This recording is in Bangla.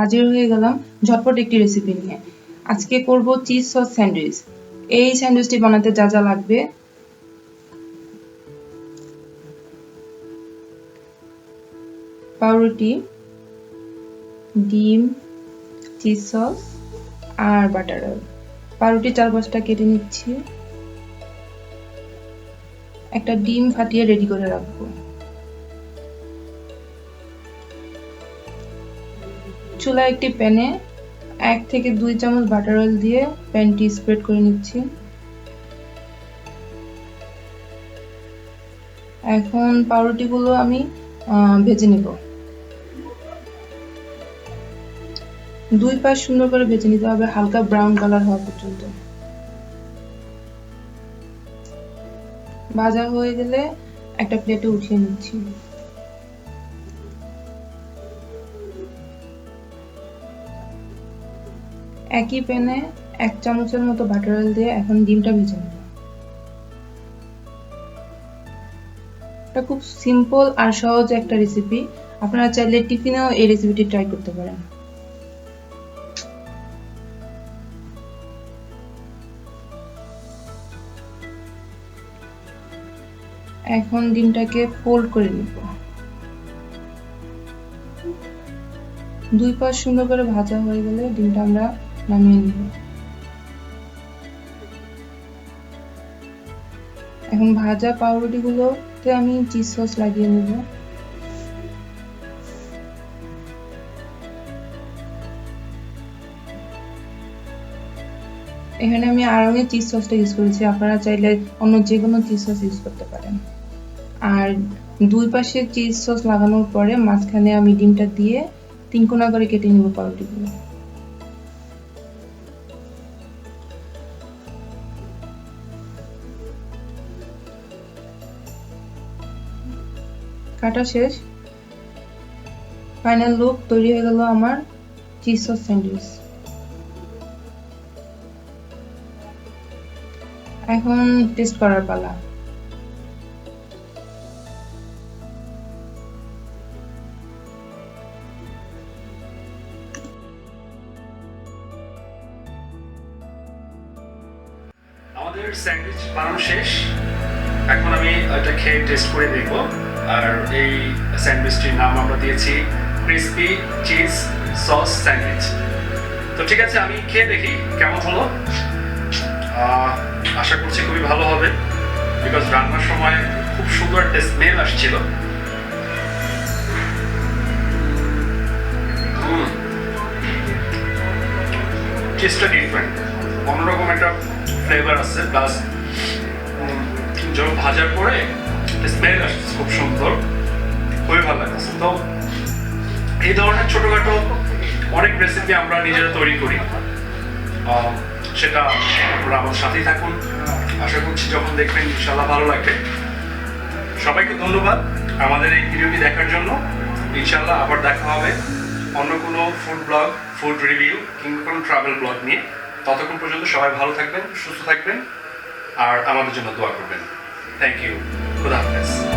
হাজির হয়ে গেলাম ঝটপট একটি রেসিপি নিয়ে। আজকে করব চিজ সস স্যান্ডউইচ। এই স্যান্ডউইচটি বানাতে যা যা লাগবে: পাউরুটি, ডিম, চিজ সস আর বাটার অয়েল। পাউরুটি 4-5টা কেটে নিচ্ছি। একটা ডিম ফাটিয়ে রেডি করে রাখবো। চুলায় একটি প্যানে 1 থেকে 2 চামচ বাটার অয়েল দিয়ে প্যানটি স্প্রেড করে নিচ্ছি। এখন পাউরুটিগুলো আমি ভেজে নেব। 2 পাশ সুন্দর করে ভেজে নিতে হবে, হালকা ব্রাউন কালার হওয়া পর্যন্ত। ভাজা হয়ে গেলে একটা প্লেটে উঠিয়ে নিচ্ছি। একই প্যানে 1 চামচের মতো বাটার অয়েল দিয়ে এখন ডিমটা ভেজে নেব। এটা খুব সিম্পল আর সহজ একটা রেসিপি। আপনারা চাইলে টিফিনেও এই রেসিপিটি ট্রাই করতে পারেন। এখন ডিমটাকে ফোল্ড করে নিব। 2 পাশ সুন্দর করে ভাজা হয়ে গেলে ডিমটা আমরা নামিয়ে নিব। এখন ভাজা পাউরুটিগুলোতে আমি চিজ সস লাগিয়ে নেব। এখানে আমি আড়ঙের চিজ সসটা ইউজ করেছি, আপনারা চাইলে অন্য যে কোনো চিজ সস ইউজ করতে পারেন। আর 2 পাশে চিজ সস লাগানোর পরে মাঝখানে আমি ডিমটা দিয়ে 3 কোনা করে কেটে নেব পাউরুটিগুলো। কাটা শেষ। ফাইনাল লুক তৈরি হয়ে গেল আমার চিজ সস স্যান্ডউইচ। এখন টেস্ট করার পালা। আমাদের স্যান্ডউইচ বানানো শেষ। এখন আমি এটা খেয়ে টেস্ট করে দেখব। আর এই স্যান্ডউইচটির নাম আমরা দিয়েছি ক্রিসপি চিজ সস স্যান্ডউইচ। তো ঠিক আছে, আমি খেয়ে দেখি কেমন হলো। আশা করছি খুবই ভালো হবে, বিকজ রান্নার সময় খুব সুন্দর একটা স্মেল আসছিল। টেস্টটা ডিফারেন্ট, অন্যরকম একটা ফ্লেভার আছে, প্লাস যখন ভাজার পরে স্মেল আসছে খুব সুন্দর, খুবই ভালো লাগছে। তো এই ধরনের ছোটখাটো অনেক রেসিপি আমরা নিজেরা তৈরি করি, সেটা আপনারা আমার সাথেই থাকুন। আশা করছি যখন দেখবেন ইনশাল্লাহ ভালো লাগবে। সবাইকে ধন্যবাদ আমাদের এই ভিডিওটি দেখার জন্য। ইনশাল্লাহ আবার দেখা হবে অন্য কোনো ফুড ব্লগ, ফুড রিভিউ কিংবা কোনো ট্রাভেল ব্লগ নিয়ে। ততক্ষণ পর্যন্ত সবাই ভালো থাকবেন, সুস্থ থাকবেন আর আমাদের জন্য দোয়া করবেন। Thank you. খুদা হাফেজ।